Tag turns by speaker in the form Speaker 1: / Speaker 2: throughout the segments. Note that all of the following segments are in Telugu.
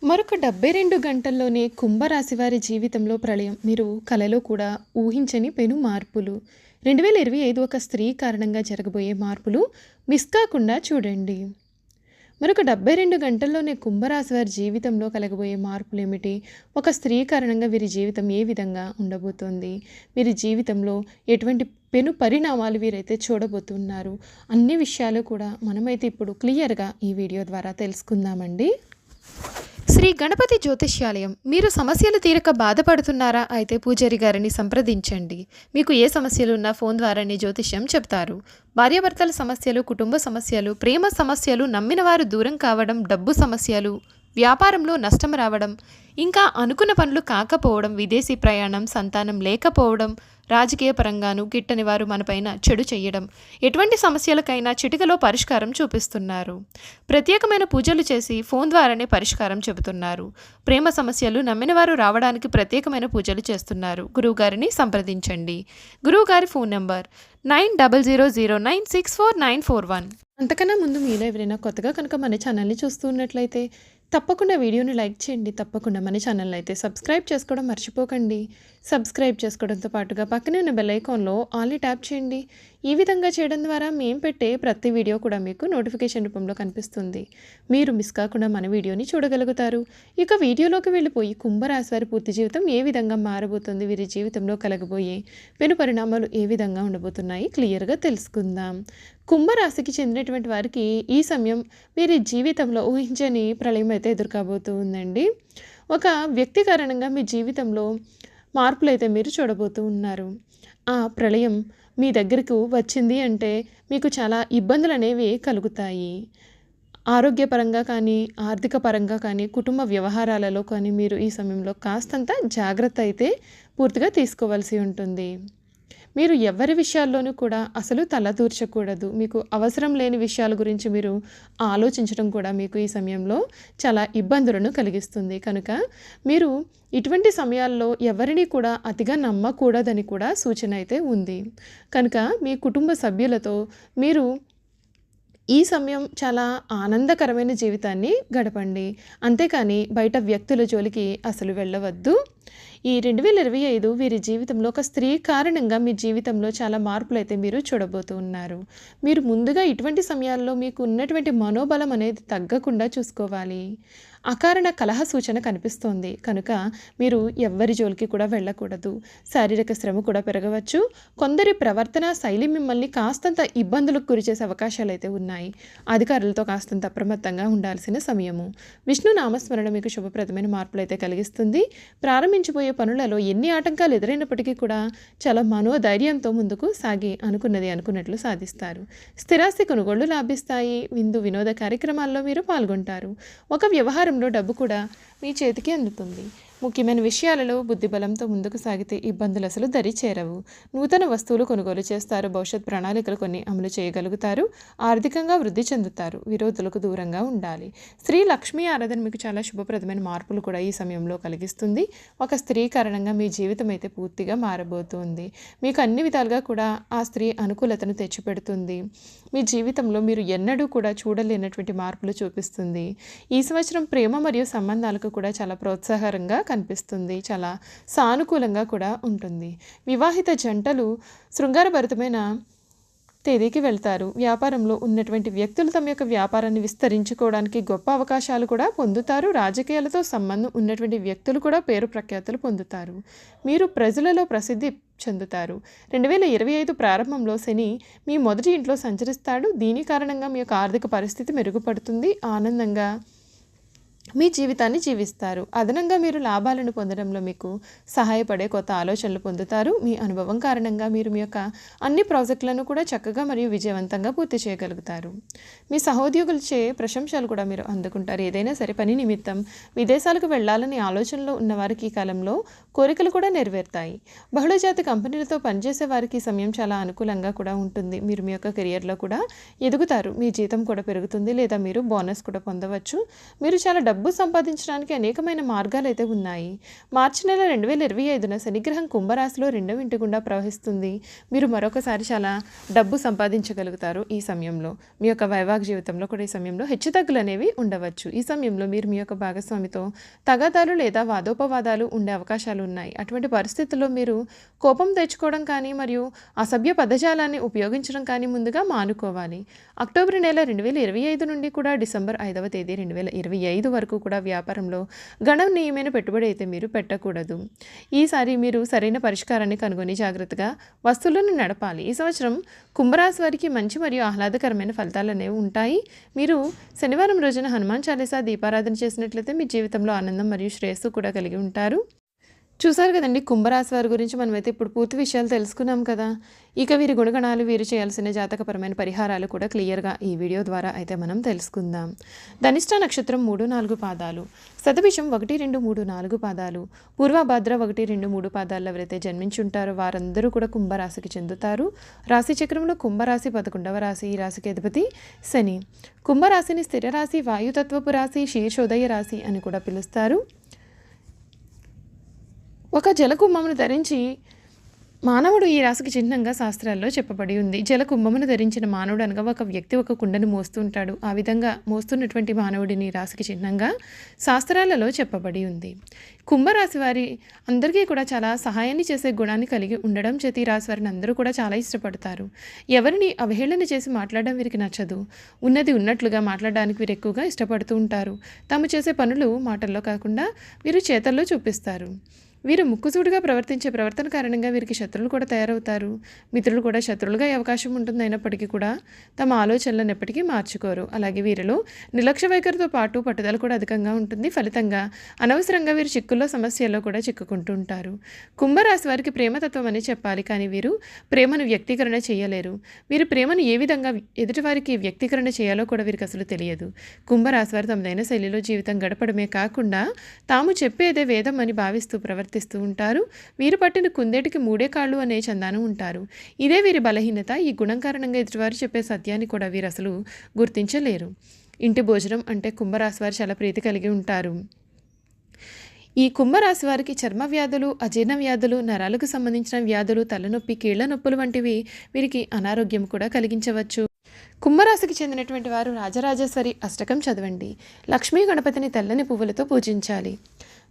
Speaker 1: మరొక 72 గంటల్లోనే కుంభరాశి వారి జీవితంలో ప్రళయం. మీరు కలలో కూడా ఊహించని పెను మార్పులు. 2025 ఒక స్త్రీ కారణంగా జరగబోయే మార్పులు మిస్ కాకుండా చూడండి. మరొక 72 గంటల్లోనే కుంభరాశి వారి జీవితంలో కలగబోయే మార్పులేమిటి? ఒక స్త్రీ కారణంగా వీరి జీవితం ఏ విధంగా ఉండబోతోంది? వీరి జీవితంలో ఎటువంటి పెను పరిణామాలు వీరైతే చూడబోతున్నారు? అన్ని విషయాలు కూడా మనమైతే ఇప్పుడు క్లియర్‌గా ఈ వీడియో ద్వారా తెలుసుకుందామండి. శ్రీ గణపతి జ్యోతిష్యాలయం. మీరు సమస్యలు తీరక బాధపడుతున్నారా? అయితే పూజారి గారిని సంప్రదించండి. మీకు ఏ సమస్యలున్నా ఫోన్ ద్వారానే జ్యోతిష్యం చెప్తారు. భార్యాభర్తల సమస్యలు, కుటుంబ సమస్యలు, ప్రేమ సమస్యలు, నమ్మిన వారు దూరం కావడం, డబ్బు సమస్యలు, వ్యాపారంలో నష్టం రావడం, ఇంకా అనుకున్న పనులు కాకపోవడం, విదేశీ ప్రయాణం, సంతానం లేకపోవడం, రాజకీయ పరంగాను గిట్టని వారు మనపైన చెడు చేయడం, ఎటువంటి సమస్యలకైనా చిటికలో పరిష్కారం చూపిస్తున్నారు. ప్రత్యేకమైన పూజలు చేసి ఫోన్ ద్వారానే పరిష్కారం చెబుతున్నారు. ప్రేమ సమస్యలు నమ్మిన వారు రావడానికి ప్రత్యేకమైన పూజలు చేస్తున్నారు. గురువుగారిని సంప్రదించండి. గురువుగారి ఫోన్ నంబర్ 9000964941. అంతకన్నా ముందు మీలో ఎవరైనా కొత్తగా కనుక మన ఛానల్ని చూస్తూ ఉన్నట్లయితే తప్పకుండా వీడియోని లైక్ చేయండి. తప్పకుండా మన ఛానల్ అయితే సబ్స్క్రైబ్ చేసుకోవడం మర్చిపోకండి. సబ్స్క్రైబ్ చేసుకోవడంతో పాటుగా పక్కనే ఉన్న బెల్ ఐకాన్లో ఆల్ని ట్యాప్ చేయండి. ఈ విధంగా చేయడం ద్వారా మేము పెట్టే ప్రతి వీడియో కూడా మీకు నోటిఫికేషన్ రూపంలో కనిపిస్తుంది. మీరు మిస్ కాకుండా మన వీడియోని చూడగలుగుతారు. ఇక వీడియోలోకి వెళ్ళిపోయి కుంభరాశి వారి పూర్తి జీవితం ఏ విధంగా మారబోతుంది, వీరి జీవితంలో కలగబోయే పెను పరిణామాలు ఏ విధంగా ఉండబోతున్నాయి క్లియర్గా తెలుసుకుందాం. కుంభరాశికి చెందినటువంటి వారికి ఈ సమయం వీరి జీవితంలో ఊహించని ప్రళయం అయితే ఎదుర్కోబోతూ ఉందండి. ఒక వ్యక్తి కారణంగా మీ జీవితంలో మార్పులు అయితే మీరు చూడబోతూ ఉన్నారు. ఆ ప్రళయం మీ దగ్గరకు వచ్చింది అంటే మీకు చాలా ఇబ్బందులు అనేవి కలుగుతాయి. ఆరోగ్యపరంగా కానీ, ఆర్థిక పరంగా కానీ, కుటుంబ వ్యవహారాలలో కానీ మీరు ఈ సమయంలో కాస్తంత జాగ్రత్త అయితే పూర్తిగా తీసుకోవాల్సి ఉంటుంది. మీరు ఎవరి విషయాల్లోనూ కూడా అసలు తలదూర్చకూడదు. మీకు అవసరం లేని విషయాల గురించి మీరు ఆలోచించడం కూడా మీకు ఈ సమయంలో చాలా ఇబ్బందులను కలిగిస్తుంది. కనుక మీరు ఇటువంటి సమయాల్లో ఎవరిని కూడా అతిగా నమ్మకూడదని కూడా సూచన అయితే ఉంది. కనుక మీ కుటుంబ సభ్యులతో మీరు ఈ సమయం చాలా ఆనందకరమైన జీవితాన్ని గడపండి. అంతేకాని బయట వ్యక్తుల జోలికి అసలు వెళ్ళవద్దు. ఈ 2025 వీరి జీవితంలో ఒక స్త్రీ కారణంగా మీ జీవితంలో చాలా మార్పులు అయితే మీరు చూడబోతూ ఉన్నారు. మీరు ముందుగా ఇటువంటి సమయాల్లో మీకు ఉన్నటువంటి మనోబలం అనేది తగ్గకుండా చూసుకోవాలి. అకారణ కలహ సూచన కనిపిస్తోంది. కనుక మీరు ఎవ్వరి జోలికి కూడా వెళ్ళకూడదు. శారీరక శ్రమ కూడా పెరగవచ్చు. కొందరి ప్రవర్తన శైలి మిమ్మల్ని కాస్తంత ఇబ్బందులకు గురిచేసే అవకాశాలు అయితే ఉన్నాయి. అధికారులతో కాస్తంత అప్రమత్తంగా ఉండాల్సిన సమయము. విష్ణు నామస్మరణ మీకు శుభప్రదమైన మార్పులు అయితే కలిగిస్తుంది. ప్రారంభించబోయే పనులలో ఎన్ని ఆటంకాలు ఎదురైనప్పటికీ కూడా చాలా మనోధైర్యంతో ముందుకు సాగి అనుకున్నది అనుకున్నట్లు సాధిస్తారు. స్థిరాస్తి కొనుగోళ్లు లాభిస్తాయి. విందు వినోద కార్యక్రమాల్లో మీరు పాల్గొంటారు. ఒక వ్యవహారంలో డబ్బు కూడా మీ చేతికి అందుతుంది. ముఖ్యమైన విషయాలలో బుద్ధిబలంతో ముందుకు సాగితే ఇబ్బందులు అసలు దరి చేరవు. నూతన వస్తువులు కొనుగోలు చేస్తారు. భవిష్యత్ ప్రణాళికలు కొన్ని అమలు చేయగలుగుతారు. ఆర్థికంగా వృద్ధి చెందుతారు. విరోధులకు దూరంగా ఉండాలి. స్త్రీ లక్ష్మీ ఆరాధన మీకు చాలా శుభప్రదమైన మార్పులు కూడా ఈ సమయంలో కలిగిస్తుంది. ఒక స్త్రీ కారణంగా మీ జీవితం అయితే పూర్తిగా మారబోతుంది. మీకు అన్ని విధాలుగా కూడా ఆ స్త్రీ అనుకూలతను తెచ్చిపెడుతుంది. మీ జీవితంలో మీరు ఎన్నడూ కూడా చూడలేనటువంటి మార్పులు చూపిస్తుంది. ఈ సంవత్సరం ప్రేమ మరియు సంబంధాలకు కూడా చాలా ప్రోత్సాహకరంగా కనిపిస్తుంది. చాలా సానుకూలంగా కూడా ఉంటుంది. వివాహిత జంటలు శృంగారభరితమైన తేదీకి వెళ్తారు. వ్యాపారంలో ఉన్నటువంటి వ్యక్తులు తమ యొక్క వ్యాపారాన్ని విస్తరించుకోవడానికి గొప్ప అవకాశాలు కూడా పొందుతారు. రాజకీయాలతో సంబంధం ఉన్నటువంటి వ్యక్తులు కూడా పేరు ప్రఖ్యాతులు పొందుతారు. మీరు ప్రజలలో ప్రసిద్ధి చెందుతారు. 2025 ప్రారంభంలో శని మీ మొదటి ఇంట్లో సంచరిస్తాడు. దీని కారణంగా మీ యొక్క ఆర్థిక పరిస్థితి మెరుగుపడుతుంది. ఆనందంగా మీ జీవితాన్ని జీవిస్తారు. అదనంగా మీరు లాభాలను పొందడంలో మీకు సహాయపడే కొత్త ఆలోచనలు పొందుతారు. మీ అనుభవం కారణంగా మీరు మీ యొక్క అన్ని ప్రాజెక్టులను కూడా చక్కగా మరియు విజయవంతంగా పూర్తి చేయగలుగుతారు. మీ సహోద్యోగులచే ప్రశంసలు కూడా మీరు అందుకుంటారు. ఏదైనా సరే పని నిమిత్తం విదేశాలకు వెళ్లాలని ఆలోచనలో ఉన్నవారికి ఈ కాలంలో కోరికలు కూడా నెరవేరుతాయి. బహుళజాతి కంపెనీలతో పనిచేసే వారికి ఈ సమయం చాలా అనుకూలంగా కూడా ఉంటుంది. మీరు మీ యొక్క కెరియర్లో కూడా ఎదుగుతారు. మీ జీతం కూడా పెరుగుతుంది లేదా మీరు బోనస్ కూడా పొందవచ్చు. మీరు చాలా డబ్బు సంపాదించడానికి అనేకమైన మార్గాలైతే ఉన్నాయి. మార్చి నెల 2025న శనిగ్రహం కుంభరాశిలో 2వ ఇంటి గుండా ప్రవహిస్తుంది. మీరు మరొకసారి చాలా డబ్బు సంపాదించగలుగుతారు ఈ సమయంలో. మీ యొక్క వైవాహిక జీవితంలో కూడా ఈ సమయంలో హెచ్చుతగ్గులు అనేవి ఉండవచ్చు. ఈ సమయంలో మీరు మీ యొక్క భాగస్వామితో తగాదాలు లేదా వాదోపవాదాలు ఉండే అవకాశాలు ఉన్నాయి. అటువంటి పరిస్థితుల్లో మీరు కోపం తెచ్చుకోవడం కానీ మరియు అసభ్య పదజాలాన్ని ఉపయోగించడం కానీ ముందుగా మానుకోవాలి. అక్టోబర్ నెల 2025 నుండి కూడా డిసెంబర్ 5వ తేదీ 2025 వరకు కూడా వ్యాపారంలో గణనీయమైన పెట్టుబడి అయితే మీరు పెట్టకూడదు. ఈసారి మీరు సరైన పరిష్కారాన్ని కనుగొని జాగ్రత్తగా వస్తువులను నడపాలి. ఈ సంవత్సరం కుంభరాశి వారికి మంచి మరియు ఆహ్లాదకరమైన ఫలితాలు అనేవి ఉంటాయి. మీరు శనివారం రోజున హనుమాన్ చాలీసా దీపారాధన చేసినట్లయితే మీ జీవితంలో ఆనందం మరియు శ్రేయస్సు కూడా కలిగి ఉంటారు. చూసారు కదండి, కుంభరాశి వారి గురించి మనమైతే ఇప్పుడు పూర్తి విషయాలు తెలుసుకున్నాం కదా. ఇక వీరి గుణగణాలు, వీరు చేయాల్సిన జాతకపరమైన పరిహారాలు కూడా క్లియర్గా ఈ వీడియో ద్వారా అయితే మనం తెలుసుకుందాం. ధనిష్ట నక్షత్రం 3-4 పాదాలు, శతభిషం 1, 2, 3, 4 పాదాలు, పూర్వభద్ర 1, 2, 3 పాదాల్లో ఎవరైతే జన్మించుంటారో వారందరూ కూడా కుంభరాశికి చెందుతారు. రాశి చక్రంలో కుంభరాశి 11వ రాశి. ఈ రాశికి అధిపతి శని. కుంభరాశిని స్థిర రాశి, వాయుతత్వపు రాశి, శీర్షోదయ రాశి అని కూడా పిలుస్తారు. ఒక జలకుంభమును ధరించి మానవుడు ఈ రాశికి చిహ్నంగా శాస్త్రాల్లో చెప్పబడి ఉంది. జలకుంభమును ధరించిన మానవుడు అనగా ఒక వ్యక్తి ఒక కుండను మోస్తూ ఉంటాడు. ఆ విధంగా మోస్తున్నటువంటి మానవుడిని రాశికి చిహ్నంగా శాస్త్రాలలో చెప్పబడి ఉంది. కుంభరాశి వారి అందరికీ కూడా చాలా సహాయాన్ని చేసే గుణాన్ని కలిగి ఉండడం చేతి ఈ రాశి వారిని అందరూ కూడా చాలా ఇష్టపడతారు. ఎవరిని అవహేళన చేసి మాట్లాడడం వీరికి నచ్చదు. ఉన్నది ఉన్నట్లుగా మాట్లాడడానికి వీరు ఎక్కువగా ఇష్టపడుతూ ఉంటారు. తాము చేసే పనులు మాటల్లో కాకుండా వీరు చేతల్లో చూపిస్తారు. వీరు ముక్కుసూటిగా ప్రవర్తించే ప్రవర్తన కారణంగా వీరికి శత్రువులు కూడా తయారవుతారు. మిత్రులు కూడా శత్రువులుగా అయ్యే అవకాశం ఉంటుంది. అయినప్పటికీ కూడా తమ ఆలోచనలను ఎప్పటికీ మార్చుకోరు. అలాగే వీరిలో నిర్లక్ష్య వైఖరితో పాటు పట్టుదల కూడా అధికంగా ఉంటుంది. ఫలితంగా అనవసరంగా వీరు చిక్కుల్లో సమస్యల్లో కూడా చిక్కుకుంటూ ఉంటారు. కుంభరాశి వారికి ప్రేమతత్వం అని చెప్పాలి, కానీ వీరు ప్రేమను వ్యక్తీకరణ చేయలేరు. వీరు ప్రేమను ఏ విధంగా ఎదుటివారికి వ్యక్తీకరణ చేయాలో కూడా వీరికి అసలు తెలియదు. కుంభరాశి వారు తమదైన శైలిలో జీవితం గడపడమే కాకుండా తాము చెప్పేదే వేదం అని భావిస్తూ ప్రవర్తిస్తూ ఉంటారు. వీరు పట్టిన కుందేటికి 3 కాళ్ళు అనే చందానం ఉంటారు. ఇదే వీరి బలహీనత. ఈ గుణం కారణంగా ఎదుటివారు చెప్పే సత్యాన్ని కూడా వీరు అసలు గుర్తించలేరు. ఇంటి భోజనం అంటే కుంభరాశి వారు చాలా ప్రీతి కలిగి ఉంటారు. ఈ కుంభరాశి వారికి చర్మ వ్యాధులు, అజీర్ణ వ్యాధులు, నరాలకు సంబంధించిన వ్యాధులు, తలనొప్పి, కీళ్ల నొప్పులు వంటివి వీరికి అనారోగ్యం కూడా కలిగించవచ్చు. కుంభరాశికి చెందినటువంటి వారు రాజరాజేశ్వరి అష్టకం చదవండి. లక్ష్మీ గణపతిని తెల్లని పువ్వులతో పూజించాలి.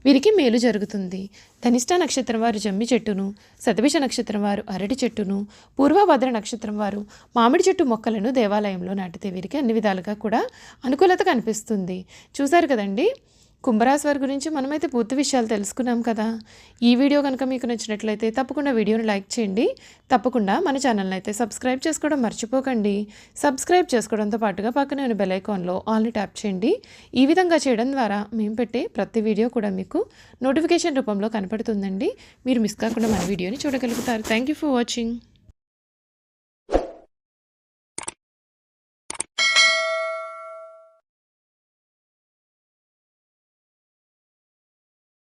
Speaker 1: వీరికి మేలు జరుగుతుంది. ధనిష్ట నక్షత్రం వారు జమ్మి చెట్టును, శతభిష నక్షత్రం వారు అరటి చెట్టును, పూర్వభద్ర నక్షత్రం వారు మామిడి చెట్టు మొక్కలను దేవాలయంలో నాటితే వీరికి అన్ని విధాలుగా కూడా అనుకూలత కనిపిస్తుంది. చూశారు కదండి, కుంభరాశి వారి గురించి మనమైతే పూర్తి విషయాలు తెలుసుకున్నాం కదా. ఈ వీడియో కనుక మీకు నచ్చినట్లయితే తప్పకుండా వీడియోని లైక్ చేయండి. తప్పకుండా మన ఛానల్ని అయితే సబ్స్క్రైబ్ చేసుకోవడం మర్చిపోకండి. సబ్స్క్రైబ్ చేసుకోవడంతో పాటుగా పక్కనే ఉన్న బెల్ ఐకాన్లో ఆల్ని ట్యాప్ చేయండి. ఈ విధంగా చేయడం ద్వారా మేము పెట్టే ప్రతి వీడియో కూడా మీకు నోటిఫికేషన్ రూపంలో కనపడుతుందండి. మీరు మిస్ కాకుండా మన వీడియోని చూడగలుగుతారు. Thank you for watching.